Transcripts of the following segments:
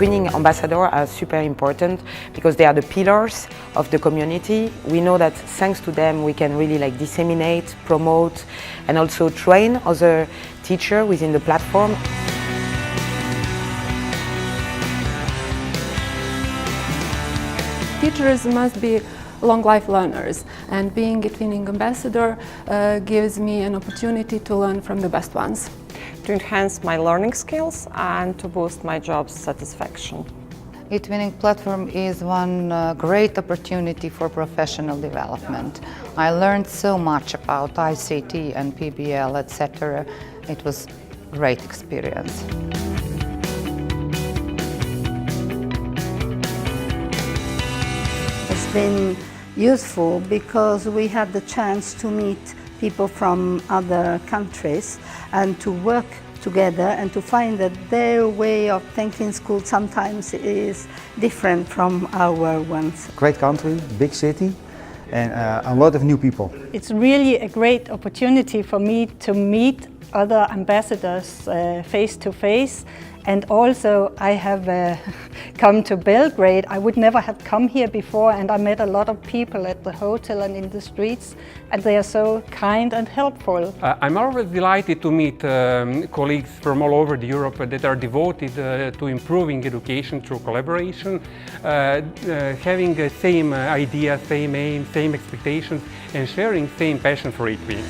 eTwinning ambassadors are super important because they are the pillars of the community. We know that thanks to them we can really disseminate, promote and also train other teachers within the platform. Teachers must be long life learners, and being eTwinning ambassador gives me an opportunity to learn from the best ones. To enhance my learning skills and to boost my job satisfaction. eTwinning platform is one great opportunity for professional development. I learned so much about ICT and PBL, etc. It was a great experience. It's been useful because we had the chance to meet people from other countries and to work together and to find that their way of thinking school sometimes is different from our ones. Great country, big city and a lot of new people. It's really a great opportunity for me to meet other ambassadors face to face. And also I have come to Belgrade. I would never have come here before, and I met a lot of people at the hotel and in the streets, and they are so kind and helpful. I'm always delighted to meet colleagues from all over Europe that are devoted to improving education through collaboration, having the same ideas, same aim, same expectations, and sharing same passion for eTwinning.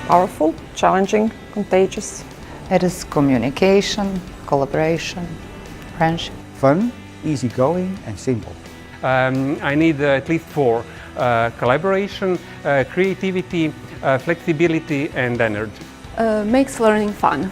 Powerful, challenging, contagious. It is communication, collaboration, friendship. Fun, easygoing and simple. I need at least 4: collaboration, creativity, flexibility and energy. Makes learning fun.